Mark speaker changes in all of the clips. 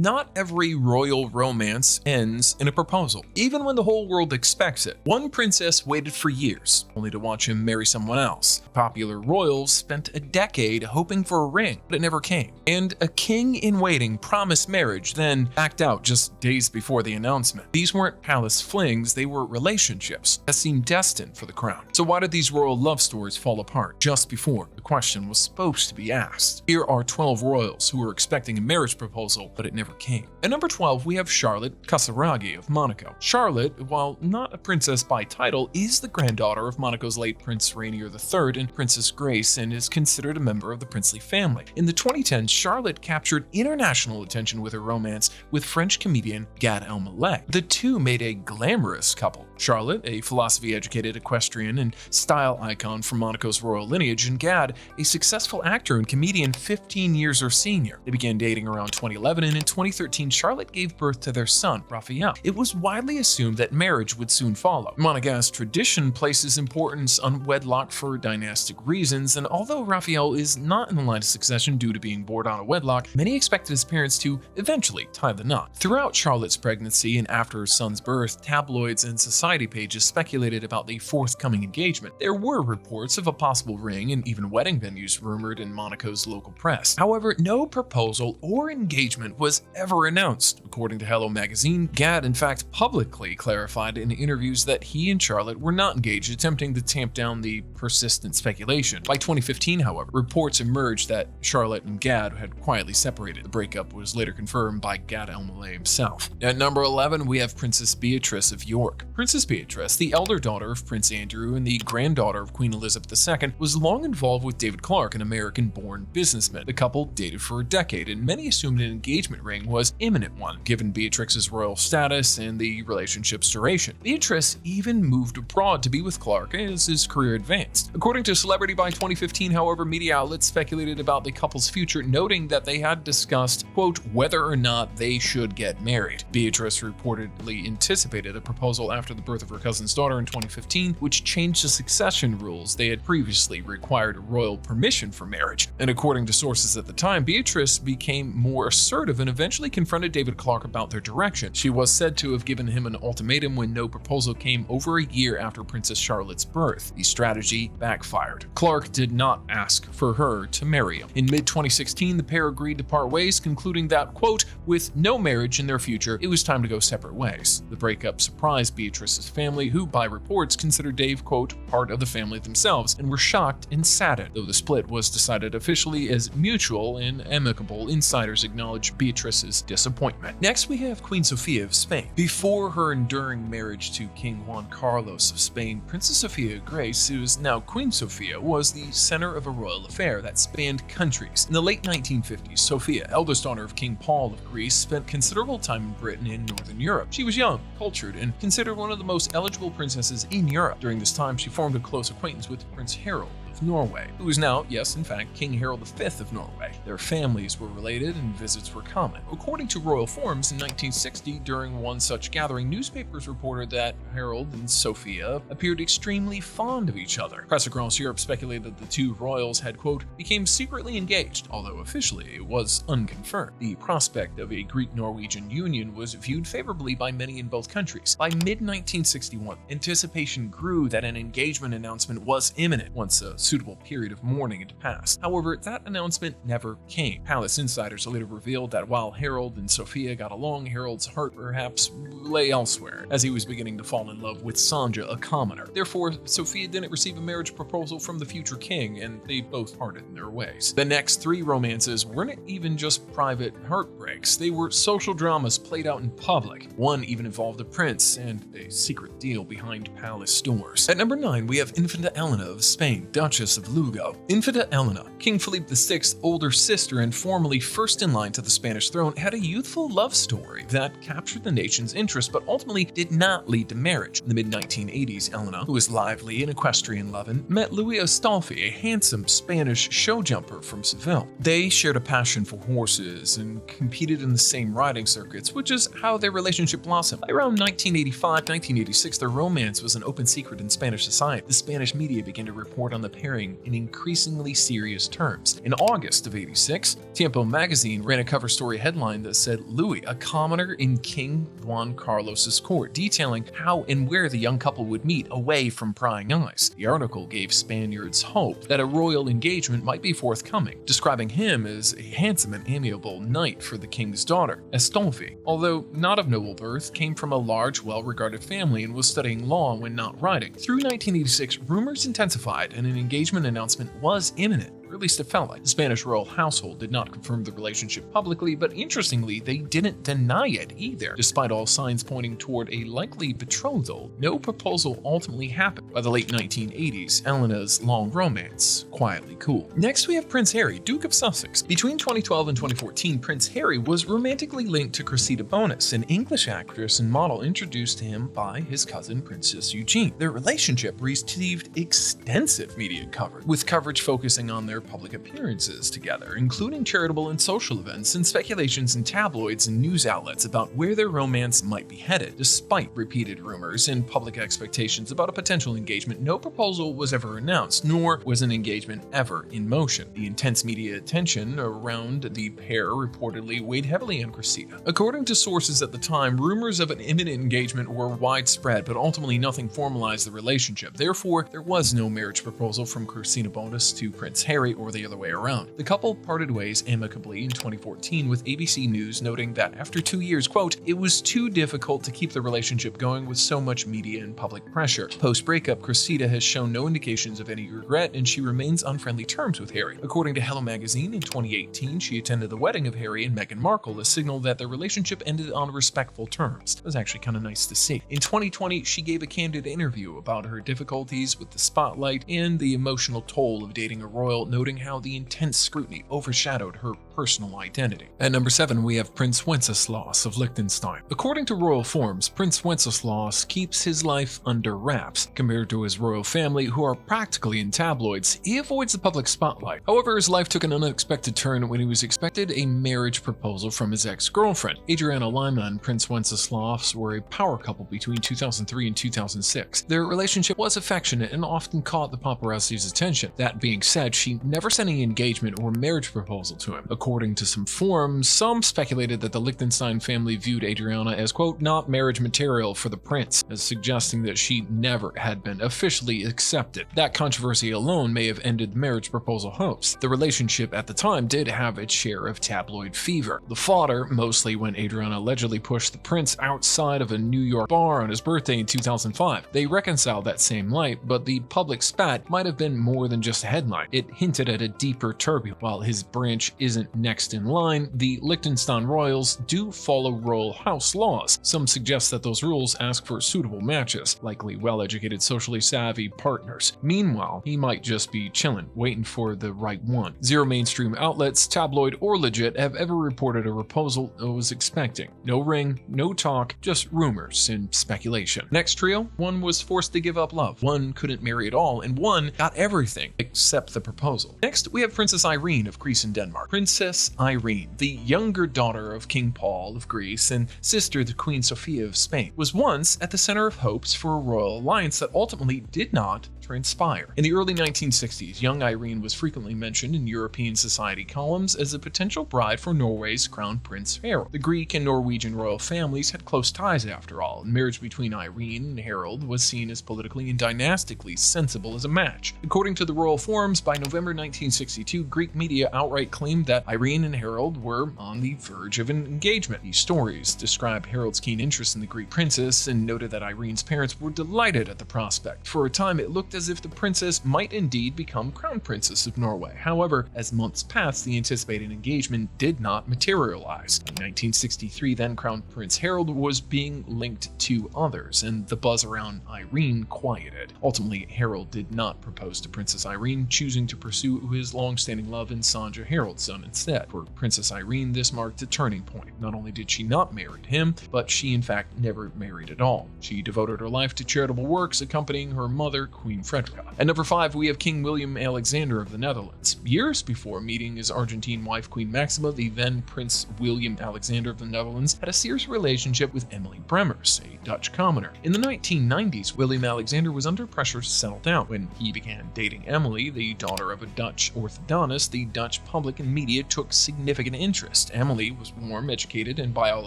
Speaker 1: Not every royal romance ends in a proposal, even when the whole world expects it. One princess waited for years, only to watch him marry someone else. Popular royals spent a decade hoping for a ring, but it never came. And a king in waiting promised marriage, then backed out just days before the announcement. These weren't palace flings, they were relationships that seemed destined for the crown. So why did these royal love stories fall apart just before the question was supposed to be asked? Here are 12 royals who were expecting a marriage proposal, but it never came. At number 12, we have Charlotte Casaraghi of Monaco. Charlotte, while not a princess by title, is the granddaughter of Monaco's late Prince Rainier III and Princess Grace and is considered a member of the princely family. In the 2010s, Charlotte captured international attention with her romance with French comedian Gad Elmaleh. The two made a glamorous couple. Charlotte, a philosophy-educated equestrian and style icon from Monaco's royal lineage, and Gad, a successful actor and comedian 15 years her senior. They began dating around 2011, and in 2013, Charlotte gave birth to their son, Raphael. It was widely assumed that marriage would soon follow. Monegasque tradition places importance on wedlock for dynastic reasons, and although Raphael is not in the line of succession due to being born out of wedlock, many expected his parents to eventually tie the knot. Throughout Charlotte's pregnancy and after her son's birth, tabloids and society pages speculated about the forthcoming engagement. There were reports of a possible ring and even wedding venues rumored in Monaco's local press. However, no proposal or engagement was ever announced. According to Hello magazine, Gad in fact publicly clarified in interviews that he and Charlotte were not engaged, attempting to tamp down the persistent speculation. By 2015, however, reports emerged that Charlotte and Gad had quietly separated. The breakup was later confirmed by Gad Elmaleh himself. At number 11, we have Princess Beatrice of York. Princess Beatrice, the elder daughter of Prince Andrew and the granddaughter of Queen Elizabeth II, was long involved with David Clark, an American-born businessman. The couple dated for a decade, and many assumed an engagement ring was imminent one, given Beatrix's royal status and the relationship's duration. Beatrice even moved abroad to be with Clark as his career advanced. According to Celebrity by 2015, however, media outlets speculated about the couple's future, noting that they had discussed, quote, whether or not they should get married. Beatrice reportedly anticipated a proposal after the birth of her cousin's daughter in 2015, which changed the succession rules. They had previously required royal permission for marriage. And according to sources at the time, Beatrice became more assertive and eventually confronted David Clark about their direction. She was said to have given him an ultimatum when no proposal came over a year after Princess Charlotte's birth. The strategy backfired. Clark did not ask for her to marry him. In mid-2016, the pair agreed to part ways, concluding that, quote, with no marriage in their future, it was time to go separate ways. The breakup surprised Beatrice's family, who by reports considered Dave, quote, part of the family themselves, and were shocked and saddened. Though the split was decided officially as mutual and amicable, insiders acknowledged Beatrice's disappointment. Next, we have Queen Sophia of Spain. Before her enduring marriage to King Juan Carlos of Spain, Princess Sophia of Greece, who is now Queen Sophia, was the center of a royal affair that spanned countries. In the late 1950s, Sophia, eldest daughter of King Paul of Greece, spent considerable time in Britain and Northern Europe. She was young, cultured, and considered one of the most eligible princesses in Europe. During this time, she formed a close acquaintance with Prince Harold of Norway, who is now, yes, in fact, King Harold V of Norway. Their families were related and visits were common. According to royal forums, in 1960, during one such gathering, newspapers reported that Harold and Sophia appeared extremely fond of each other. Press across Europe speculated that the two royals had, quote, became secretly engaged, although officially it was unconfirmed. The prospect of a Greek-Norwegian union was viewed favorably by many in both countries. By mid-1961, anticipation grew that an engagement announcement was imminent once a suitable period of mourning had passed. However, that announcement never came. Palace insiders later revealed that while Harold and Sophia got along, Harold's heart perhaps lay elsewhere, as he was beginning to fall in love with Sanja, a commoner. Therefore, Sophia didn't receive a marriage proposal from the future king, and they both parted in their ways. The next three romances weren't even just private heartbreaks, they were social dramas played out in public. One even involved a prince and a secret deal behind palace doors. At number 9, we have Infanta Elena of Spain, Duchess of Lugo. Infanta Elena, King Philip VI's older sister and formerly first in line to the Spanish throne, had a youthful love story that captured the nation's interest but ultimately did not lead to marriage. In the mid-1980s, Elena, who was lively and equestrian-loving, met Luis Astolfi, a handsome Spanish show jumper from Seville. They shared a passion for horses and competed in the same riding circuits, which is how their relationship blossomed. By around 1985-1986, their romance was an open secret in Spanish society. The Spanish media began to report on the comparing in increasingly serious terms. In August of '86, Tiempo magazine ran a cover story headline that said Louis, a commoner in King Juan Carlos's court, detailing how and where the young couple would meet away from prying eyes. The article gave Spaniards hope that a royal engagement might be forthcoming, describing him as a handsome and amiable knight for the king's daughter, Astolfi. Although not of noble birth, came from a large, well-regarded family and was studying law when not writing. Through 1986, rumors intensified and an engagement announcement was imminent. Or at least it felt like. The Spanish royal household did not confirm the relationship publicly, but interestingly, they didn't deny it either. Despite all signs pointing toward a likely betrothal, no proposal ultimately happened. By the late 1980s, Elena's long romance quietly cooled. Next, we have Prince Harry, Duke of Sussex. Between 2012 and 2014, Prince Harry was romantically linked to Cressida Bonas, an English actress and model introduced to him by his cousin Princess Eugenie. Their relationship received extensive media coverage, with coverage focusing on their public appearances together, including charitable and social events, and speculations in tabloids and news outlets about where their romance might be headed. Despite repeated rumors and public expectations about a potential engagement, no proposal was ever announced, nor was an engagement ever in motion. The intense media attention around the pair reportedly weighed heavily on Cressida. According to sources at the time, rumors of an imminent engagement were widespread, but ultimately nothing formalized the relationship. Therefore, there was no marriage proposal from Cressida Bonas to Prince Harry, or the other way around. The couple parted ways amicably in 2014, with ABC News noting that after 2 years, quote, "It was too difficult to keep the relationship going with so much media and public pressure." Post-breakup, Cressida has shown no indications of any regret, and she remains on friendly terms with Harry. According to Hello Magazine, in 2018, she attended the wedding of Harry and Meghan Markle, a signal that their relationship ended on respectful terms. It was actually kind of nice to see. In 2020, she gave a candid interview about her difficulties with the spotlight and the emotional toll of dating a royal, noting how the intense scrutiny overshadowed her personal identity. At number 7, we have Prince Wenceslaus of Liechtenstein. According to royal forms, Prince Wenceslaus keeps his life under wraps. Compared to his royal family, who are practically in tabloids, he avoids the public spotlight. However, his life took an unexpected turn when he was expected a marriage proposal from his ex-girlfriend. Adriana Lima and Prince Wenceslaus were a power couple between 2003 and 2006. Their relationship was affectionate and often caught the paparazzi's attention. That being said, she never sent any engagement or marriage proposal to him. According to some forums, some speculated that the Liechtenstein family viewed Adriana as, quote, "not marriage material for the prince," as suggesting that she never had been officially accepted. That controversy alone may have ended the marriage proposal hopes. The relationship at the time did have its share of tabloid fever. The fodder, mostly when Adriana allegedly pushed the prince outside of a New York bar on his birthday in 2005. They reconciled that same night, but the public spat might have been more than just a headline. It hinted at a deeper turbulence. While his branch isn't next in line, the Liechtenstein royals do follow royal house laws. Some suggest that those rules ask for suitable matches, likely well-educated, socially savvy partners. Meanwhile, he might just be chilling, waiting for the right one. Zero mainstream outlets, tabloid or legit, have ever reported a proposal it was expecting. No ring, no talk, just rumors and speculation. Next trio, one was forced to give up love, one couldn't marry at all, and one got everything except the proposal. Next, we have Princess Irene of Greece and Denmark. Princess Irene, the younger daughter of King Paul of Greece and sister to Queen Sophia of Spain, was once at the center of hopes for a royal alliance that ultimately did not transpire. In the early 1960s, young Irene was frequently mentioned in European society columns as a potential bride for Norway's Crown Prince Harald. The Greek and Norwegian royal families had close ties after all, and marriage between Irene and Harald was seen as politically and dynastically sensible as a match. According to the royal forums, by November 1962, Greek media outright claimed that Irene and Harald were on the verge of an engagement. These stories described Harald's keen interest in the Greek princess and noted that Irene's parents were delighted at the prospect. For a time, it looked as if the princess might indeed become Crown Princess of Norway. However, as months passed, the anticipated engagement did not materialize. In 1963, then Crown Prince Harald was being linked to others, and the buzz around Irene quieted. Ultimately, Harald did not propose to Princess Irene, choosing to pursue pursue his long-standing love in Sanja Harald's son instead. For Princess Irene, this marked a turning point. Not only did she not marry him, but she in fact never married at all. She devoted her life to charitable works, accompanying her mother, Queen Frederik. At number 5, we have King William Alexander of the Netherlands. Years before meeting his Argentine wife, Queen Maxima, the then Prince William Alexander of the Netherlands had a serious relationship with Emily Bremmers, a Dutch commoner. In the 1990s, William Alexander was under pressure to settle down. When he began dating Emily, the daughter of a Dutch orthodontist, the Dutch public and media took significant interest. Emily was warm, educated, and by all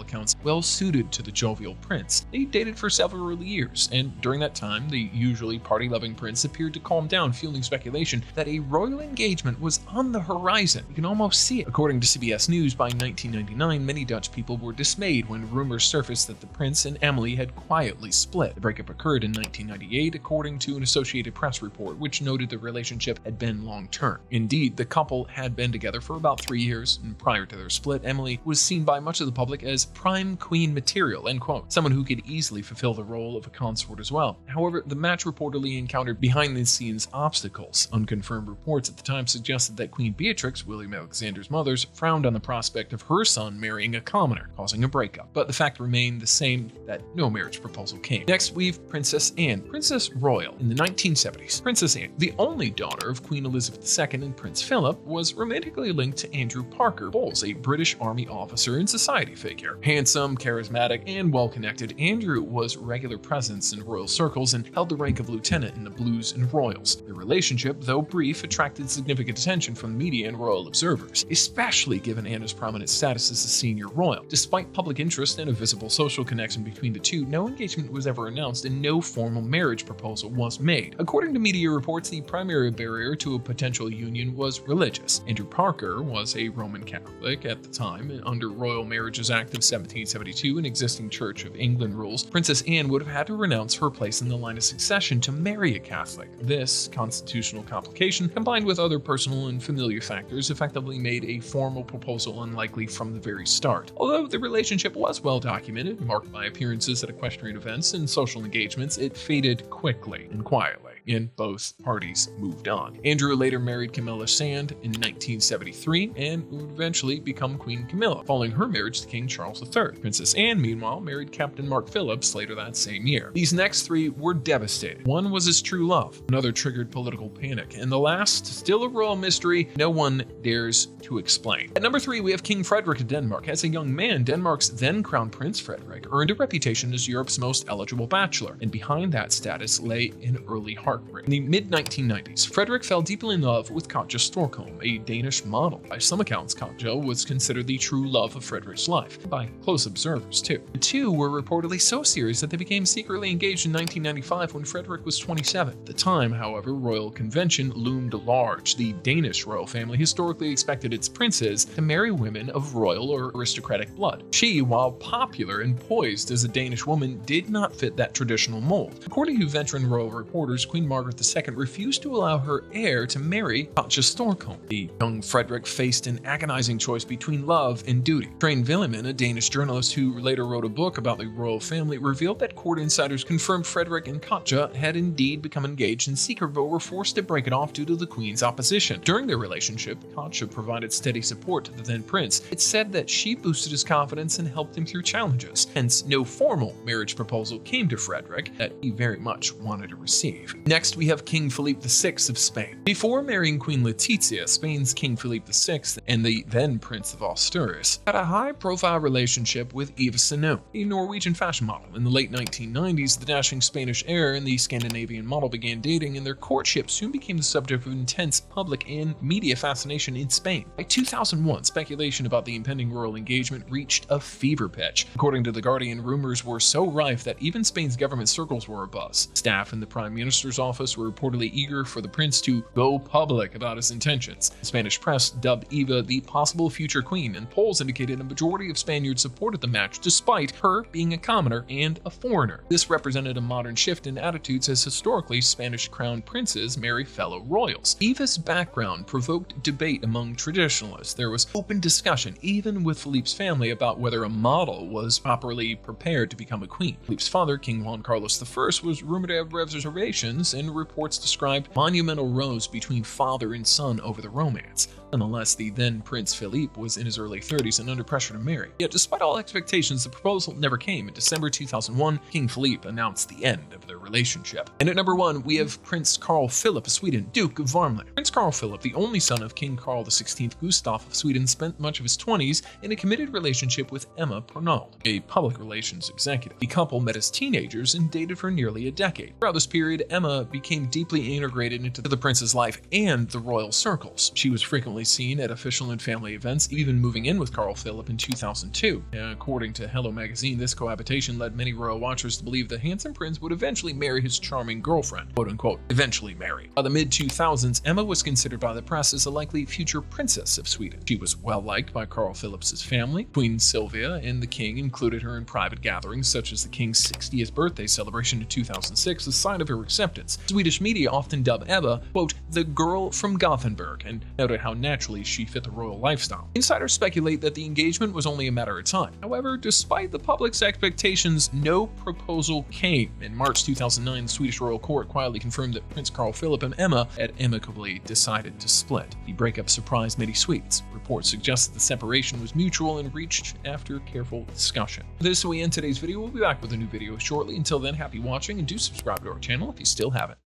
Speaker 1: accounts, well-suited to the jovial prince. They dated for several years, and during that time, the usually party-loving prince appeared to calm down, fueling speculation that a royal engagement was on the horizon. You can almost see it. According to CBS News, by 1999, many Dutch people were dismayed when rumors surfaced that the prince and Emily had quietly split. The breakup occurred in 1998, according to an Associated Press report, which noted the relationship had been long-term. Indeed, the couple had been together for about 3 years, and prior to their split, Emily was seen by much of the public as prime queen material, end quote, someone who could easily fulfill the role of a consort as well. However, the match reportedly encountered behind-the-scenes obstacles. Unconfirmed reports at the time suggested that Queen Beatrix, William Alexander's mother, frowned on the prospect of her son marrying a commoner, causing a breakup. But the fact remained the same that no marriage proposal came. Next, we've Princess Anne, Princess Royal. In the 1970s, Princess Anne, the only daughter of Queen Elizabeth II and Prince Philip, was romantically linked to Andrew Parker Bowles, a British Army officer and society figure. Handsome, charismatic, and well-connected, Andrew was regular presence in royal circles and held the rank of lieutenant in the Blues and Royals. The relationship, though brief, attracted significant attention from the media and royal observers, especially given Anne's prominent status as a senior royal. Despite public interest and a visible social connection between the two, no engagement was ever announced and no formal marriage proposal was made. According to media reports, the primary barrier to a potential union was religious. Andrew Parker was a Roman Catholic at the time, and under Royal Marriages Act of 1772 and existing Church of England rules, Princess Anne would have had to renounce her place in the line of succession to marry a Catholic. This constitutional complication, combined with other personal and familiar factors, effectively made a formal proposal unlikely from the very start. Although the relationship was well documented, marked by appearances at equestrian events and social engagements, it faded quickly and quietly, and both parties moved on. Andrew later married Camilla Sand in 1973 and would eventually become Queen Camilla, following her marriage to King Charles III. Princess Anne, meanwhile, married Captain Mark Phillips later that same year. These next three were devastated. One was his true love, another triggered political panic, and the last, still a royal mystery no one dares to explain. At number 3, we have King Frederik of Denmark. As a young man, Denmark's then crown Prince Frederick earned a reputation as Europe's most eligible bachelor, and behind that status lay an early heartbreak. In the mid-1990s, Frederick fell deeply in love with Katja Storcombe, a Danish model. By some accounts, Katja was considered the true love of Frederick's life, by close observers too. The two were reportedly so serious that they became secretly engaged in 1995 when Frederick was 27. At the time, however, royal convention loomed large. The Danish royal family historically expected its princes to marry women of royal or aristocratic blood. She, while popular and poised as a Danish woman, did not fit that traditional mold. According to veteran royal reporters, Queen Margaret II refused to allow her heir to marry Katja Storcombe. The young Frederick faced an agonizing choice between love and duty. Train Villemin, a Danish journalist who later wrote a book about the royal family, revealed that court insiders confirmed Frederick and Katja had indeed become engaged in secret but were forced to break it off due to the Queen's opposition. During their relationship, Katja provided steady support to the then prince. It's said that she boosted his confidence and helped him through challenges. Hence, no formal marriage proposal came to Frederick that he very much wanted to receive. Next, we have King Philippe VI of Spain. Before marrying Queen Letizia, Spain's King Philippe VI and the then Prince of Asturias had a high-profile relationship with Eva Sano, a Norwegian fashion model. In the late 1990s, the dashing Spanish heir and the Scandinavian model began dating, and their courtship soon became the subject of intense public and media fascination in Spain. By 2001, speculation about the impending royal engagement reached a fever pitch. According to The Guardian, rumors were so rife that even Spain's government circles were abuzz. Staff in the Prime Minister's office were reportedly eager for the prince to go public about his intentions. The Spanish press dubbed Eva the possible future queen, and polls indicated a majority of Spaniards supported the match despite her being a commoner and a foreigner. This represented a modern shift in attitudes, as historically Spanish crown princes marry fellow royals. Eva's background provoked debate among traditionalists. There was open discussion, even with Philippe's family, about whether a model was properly prepared to become a queen. Philippe's father, King Juan Carlos I, was rumored to have reservations, and reports described monumental rows between father and son over the romance. Nonetheless, the then Prince Philippe was in his early 30s and under pressure to marry. Yet despite all expectations, the proposal never came. In December 2001, King Philippe announced the end of their relationship. And at number 1, we have Prince Carl Philip of Sweden, Duke of Värmland. Prince Carl Philip, the only son of King Carl XVI Gustaf of Sweden, spent much of his 20s in a committed relationship with Emma Pernald, a public relations executive. The couple met as teenagers and dated for nearly a decade. Throughout this period, Emma became deeply integrated into the prince's life and the royal circles. She was frequently seen at official and family events, even moving in with Carl Philip in 2002. According to Hello magazine, this cohabitation led many royal watchers to believe the handsome prince would eventually marry his charming girlfriend, quote unquote, eventually marry. By the mid-2000s, Emma was considered by the press as a likely future princess of Sweden. She was well liked by Carl Philip's family. Queen Sophia and the king included her in private gatherings, such as the king's 60th birthday celebration in 2006, a sign of her acceptance. Swedish media often dubbed Emma, quote, the girl from Gothenburg, and noted how naturally she fit the royal lifestyle. Insiders speculate that the engagement was only a matter of time. However, despite the public's expectations, no proposal came. In March 2009, the Swedish royal court quietly confirmed that Prince Carl Philip and Emma had amicably decided to split. The breakup surprised many Swedes. Reports suggest that the separation was mutual and reached after careful discussion. With this, we end today's video. We'll be back with a new video shortly. Until then, happy watching and do subscribe to our channel if you still haven't.